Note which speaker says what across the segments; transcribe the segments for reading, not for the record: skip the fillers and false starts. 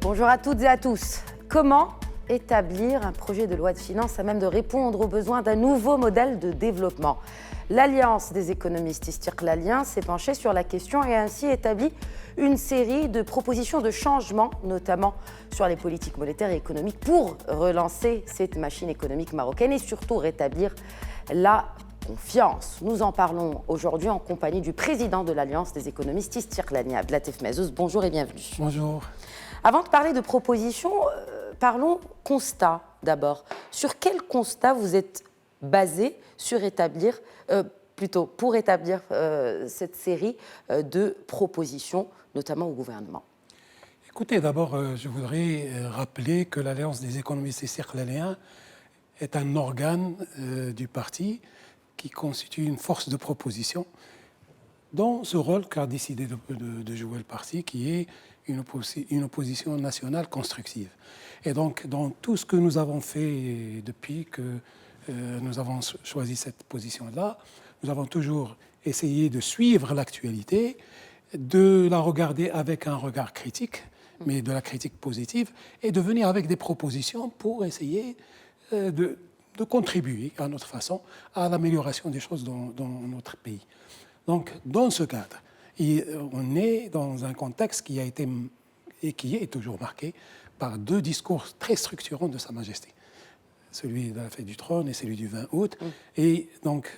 Speaker 1: Bonjour à toutes et à tous. Comment établir un projet de loi de finances à même de répondre aux besoins d'un nouveau modèle de développement? L'Alliance des économistes Istiqlalien s'est penchée sur la question et a ainsi établi une série de propositions de changement, notamment sur les politiques monétaires et économiques, pour relancer cette machine économique marocaine et surtout rétablir la confiance. Nous en parlons aujourd'hui en compagnie du président de l'Alliance des économistes Istiqlalien, Abdelatif Mazouz. Bonjour et bienvenue.
Speaker 2: Bonjour.
Speaker 1: Avant de parler de propositions, parlons constat d'abord. Sur quel constat vous êtes basé pour établir cette série de propositions, notamment au gouvernement?
Speaker 2: Écoutez, d'abord, je voudrais rappeler que l'Alliance des économistes Istiqlaliens est un organe du parti qui constitue une force de proposition dans ce rôle qu'a décidé de jouer le parti, qui est une opposition nationale constructive. Et donc, dans tout ce que nous avons fait depuis que nous avons choisi cette position-là, nous avons toujours essayé de suivre l'actualité, de la regarder avec un regard critique, mais de la critique positive, et de venir avec des propositions pour essayer de contribuer à notre façon à l'amélioration des choses dans notre pays. Donc, dans ce cadre, on est dans un contexte qui a été et qui est toujours marqué par deux discours très structurants de Sa Majesté, celui de la fête du trône et celui du 20 août, et donc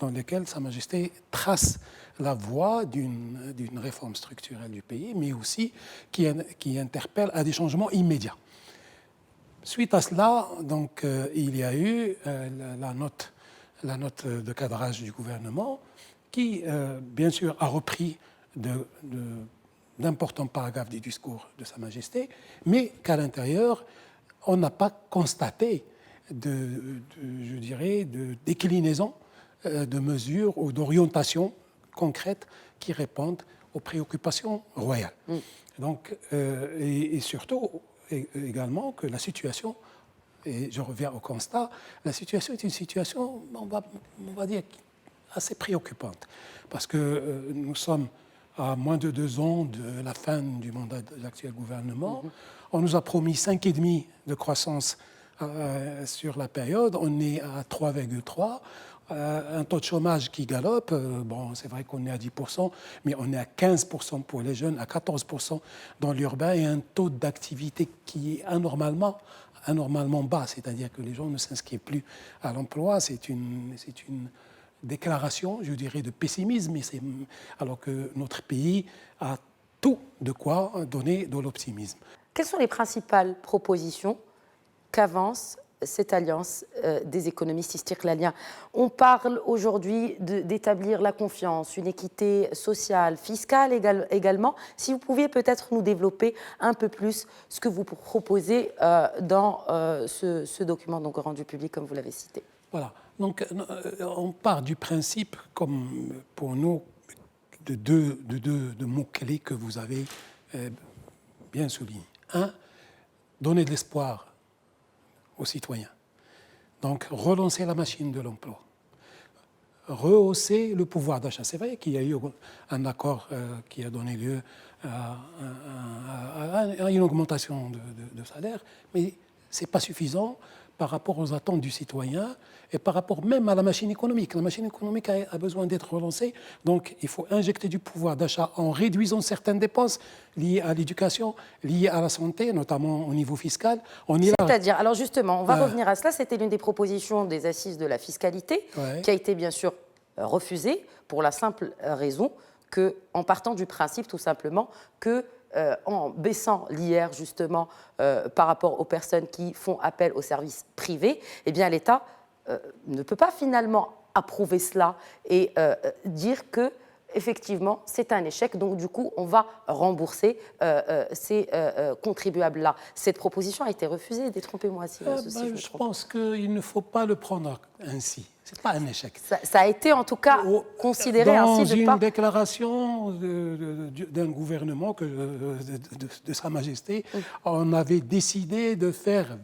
Speaker 2: dans lesquels Sa Majesté trace la voie d'une réforme structurelle du pays, mais aussi qui interpelle à des changements immédiats. Suite à cela, donc, il y a eu la note de cadrage du gouvernement qui, bien sûr, a repris d'importants paragraphes du discours de Sa Majesté, mais qu'à l'intérieur, on n'a pas constaté de déclinaison de mesures ou d'orientations concrètes qui répondent aux préoccupations royales. Donc, et surtout, également, que la situation, et je reviens au constat, la situation est une situation, on va dire, assez préoccupante, parce que nous sommes à moins de 2 ans de la fin du mandat de l'actuel gouvernement. On nous a promis 5,5 de croissance sur la période. On est à 3,3. Un taux de chômage qui galope. Bon, c'est vrai qu'on est à 10%, mais on est à 15% pour les jeunes, à 14% dans l'urbain, et un taux d'activité qui est anormalement bas, c'est-à-dire que les gens ne s'inscrivent plus à l'emploi. C'est une déclaration, je dirais, de pessimisme, alors que notre pays a tout de quoi donner de l'optimisme.
Speaker 1: Quelles sont les principales propositions qu'avance cette alliance des économistes istiqlaliens? On parle aujourd'hui d'établir la confiance, une équité sociale, fiscale également. Si vous pouviez peut-être nous développer un peu plus ce que vous proposez dans ce document donc rendu public, comme vous l'avez cité.
Speaker 2: Voilà. Donc, on part du principe, comme pour nous, de deux mots-clés que vous avez bien soulignés. Un, donner de l'espoir aux citoyens. Donc, relancer la machine de l'emploi. Rehausser le pouvoir d'achat. C'est vrai qu'il y a eu un accord qui a donné lieu à une augmentation de salaire, mais ce n'est pas suffisant par rapport aux attentes du citoyen et par rapport même à la machine économique. La machine économique a besoin d'être relancée, donc il faut injecter du pouvoir d'achat en réduisant certaines dépenses liées à l'éducation, liées à la santé, notamment au niveau fiscal.
Speaker 1: C'est-à-dire, alors justement, on va revenir à cela, c'était l'une des propositions des assises de la fiscalité, qui a été bien sûr refusée pour la simple raison que, en partant du principe tout simplement que en baissant l'IR justement par rapport aux personnes qui font appel aux services privés, eh bien l'État ne peut pas finalement approuver cela et dire que effectivement c'est un échec, donc du coup on va rembourser ces contribuables-là. Cette proposition a été refusée, détrompez-moi si
Speaker 2: je pense qu'il ne faut pas le prendre ainsi. Ce n'est pas un échec.
Speaker 1: Ça a été en tout cas considéré ainsi.
Speaker 2: Dans une déclaration d'un gouvernement de Sa Majesté, on avait décidé de faire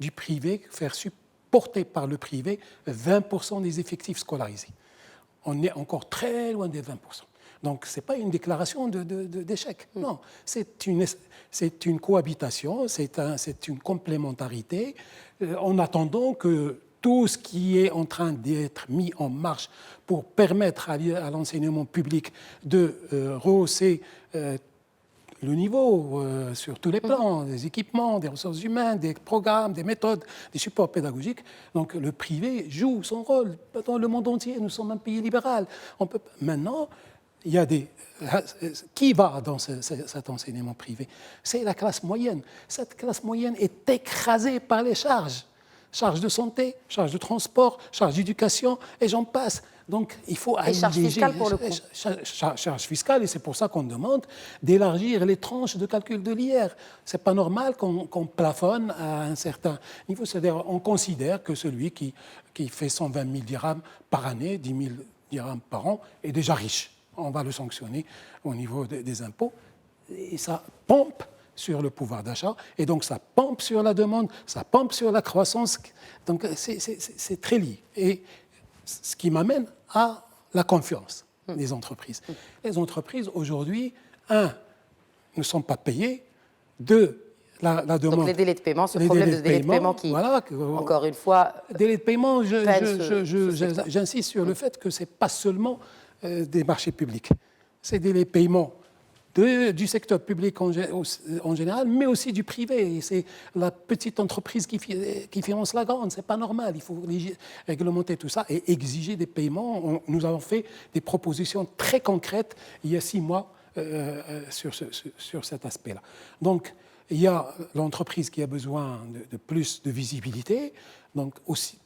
Speaker 2: du privé, faire supporter par le privé 20% des effectifs scolarisés. On est encore très loin des 20%. Donc, ce n'est pas une déclaration d'échec. Non, c'est une cohabitation, c'est une complémentarité, en attendant que tout ce qui est en train d'être mis en marche pour permettre à l'enseignement public de rehausser le niveau sur tous les plans, des équipements, des ressources humaines, des programmes, des méthodes, des supports pédagogiques. Donc le privé joue son rôle dans le monde entier. Nous sommes un pays libéral. Maintenant, il y a qui va dans cet enseignement privé? C'est la classe moyenne. Cette classe moyenne est écrasée par les charges. Charges de santé, charges de transport, charges d'éducation, et j'en passe. Donc, il faut alléger.
Speaker 1: Charges fiscales pour le coup.
Speaker 2: Charges fiscales, et c'est pour ça qu'on demande d'élargir les tranches de calcul de l'IR. Ce n'est pas normal qu'on plafonne à un certain niveau. C'est-à-dire, on considère que celui qui fait 120 000 dirhams par année, 10 000 dirhams par an, est déjà riche. On va le sanctionner au niveau des impôts. Et ça pompe sur le pouvoir d'achat, et donc ça pompe sur la demande, ça pompe sur la croissance. Donc c'est très lié. Et ce qui m'amène à la confiance des entreprises. Les entreprises, aujourd'hui, ne sont pas payées, la demande...
Speaker 1: Donc les délais de paiement, ce problème de délai de paiement qui,
Speaker 2: voilà,
Speaker 1: encore une fois...
Speaker 2: Délai de paiement, j'insiste sur le fait que ce n'est pas seulement des marchés publics. C'est des délais de paiement du secteur public en général, mais aussi du privé. C'est la petite entreprise qui finance la grande. Ce n'est pas normal. Il faut réglementer tout ça et exiger des paiements. Nous avons fait des propositions très concrètes il y a 6 mois sur cet aspect-là. Donc, il y a l'entreprise qui a besoin de plus de visibilité, donc aussi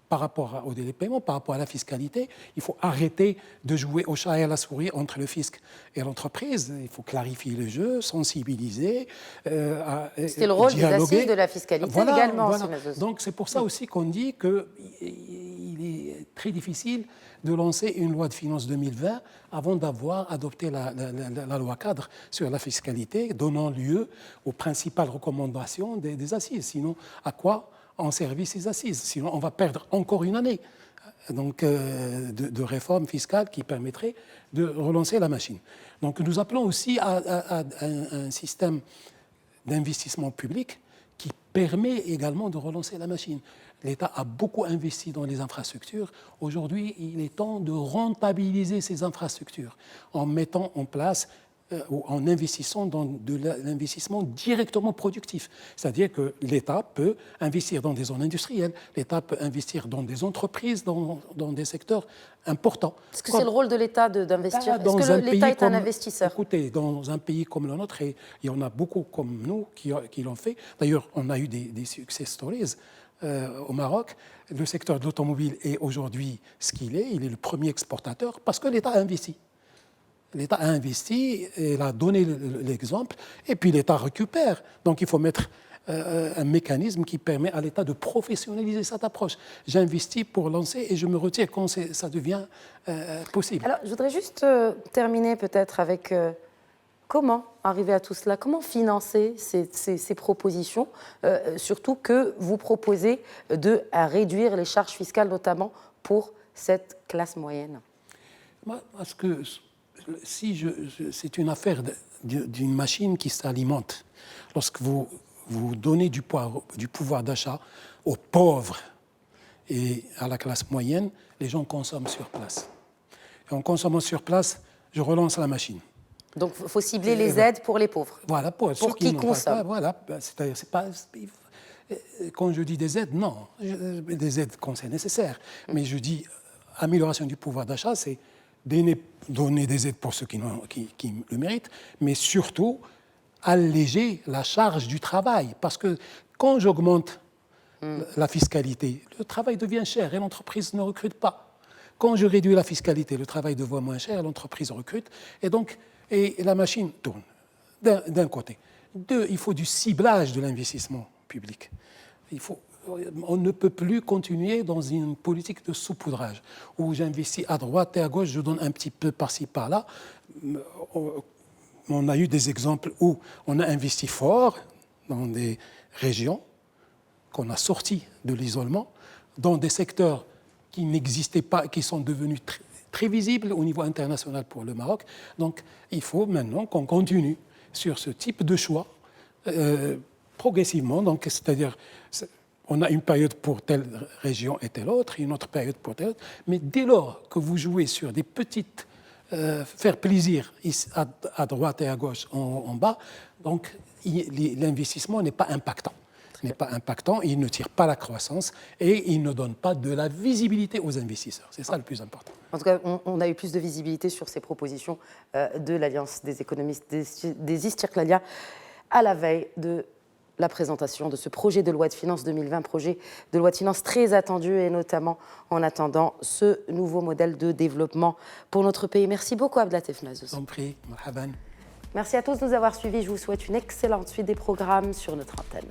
Speaker 2: par rapport au délai de paiement, par rapport à la fiscalité. Il faut arrêter de jouer au chat et à la souris entre le fisc et l'entreprise. Il faut clarifier le jeu, sensibiliser,
Speaker 1: c'est le rôle des assises de la fiscalité également.
Speaker 2: Voilà. Donc c'est pour ça aussi qu'on dit qu'il est très difficile de lancer une loi de finances 2020 avant d'avoir adopté la loi cadre sur la fiscalité, donnant lieu aux principales recommandations des assises. Sinon, à quoi en service ces assises? Sinon, on va perdre encore une année de réforme fiscale qui permettrait de relancer la machine. Donc, nous appelons aussi à un système d'investissement public qui permet également de relancer la machine. L'État a beaucoup investi dans les infrastructures. Aujourd'hui, il est temps de rentabiliser ces infrastructures en mettant en place ou en investissant dans de l'investissement directement productif. C'est-à-dire que l'État peut investir dans des zones industrielles, l'État peut investir dans des entreprises, dans des secteurs importants.
Speaker 1: Est-ce que c'est le rôle de l'État d'investir? Est-ce que l'État est un investisseur?
Speaker 2: Écoutez, dans un pays comme le nôtre, et il y en a beaucoup comme nous qui l'ont fait. D'ailleurs, on a eu des success stories au Maroc. Le secteur de l'automobile est aujourd'hui ce qu'il est. Il est le premier exportateur parce que l'État a investi. L'État a investi, il a donné l'exemple, et puis l'État récupère. Donc il faut mettre un mécanisme qui permet à l'État de professionnaliser cette approche. J'investis pour lancer et je me retire quand ça devient possible.
Speaker 1: Alors je voudrais juste terminer peut-être avec comment arriver à tout cela, comment financer ces propositions, surtout que vous proposez de réduire les charges fiscales, notamment pour cette classe moyenne.
Speaker 2: Parce que c'est une affaire d'une machine qui s'alimente. Lorsque vous donnez du pouvoir d'achat aux pauvres et à la classe moyenne, les gens consomment sur place. Et en consommant sur place, je relance la machine.
Speaker 1: Donc il faut cibler les aides pour les pauvres.
Speaker 2: Voilà, pour
Speaker 1: qui consomment.
Speaker 2: Voilà, c'est-à-dire, c'est pas... Quand je dis des aides, non, des aides quand c'est nécessaire. Mais je dis amélioration du pouvoir d'achat, c'est donner des aides pour ceux qui le méritent, mais surtout alléger la charge du travail. Parce que quand j'augmente la fiscalité, le travail devient cher et l'entreprise ne recrute pas. Quand je réduis la fiscalité, le travail devient moins cher et l'entreprise recrute. Et la machine tourne, d'un côté. 2, il faut du ciblage de l'investissement public. On ne peut plus continuer dans une politique de saupoudrage où j'investis à droite et à gauche, je donne un petit peu par-ci, par-là. On a eu des exemples où on a investi fort dans des régions qu'on a sorties de l'isolement, dans des secteurs qui n'existaient pas, qui sont devenus prévisible au niveau international pour le Maroc. Donc, il faut maintenant qu'on continue sur ce type de choix progressivement. Donc, c'est-à-dire, on a une période pour telle région et telle autre, une autre période pour telle autre. Mais dès lors que vous jouez sur des petites faire plaisir à droite et à gauche en bas, donc l'investissement n'est pas impactant. Il ne tire pas la croissance et il ne donne pas de la visibilité aux investisseurs. C'est ça le plus important.
Speaker 1: En tout cas, on a eu plus de visibilité sur ces propositions de l'Alliance des économistes des Istiqlalia à la veille de la présentation de ce projet de loi de finances 2020, projet de loi de finances très attendu et notamment en attendant ce nouveau modèle de développement pour notre pays. Merci beaucoup Abdelatif Mazouz.
Speaker 2: Je vous en prie, marhaban.
Speaker 1: Merci à tous de nous avoir suivis. Je vous souhaite une excellente suite des programmes sur notre antenne.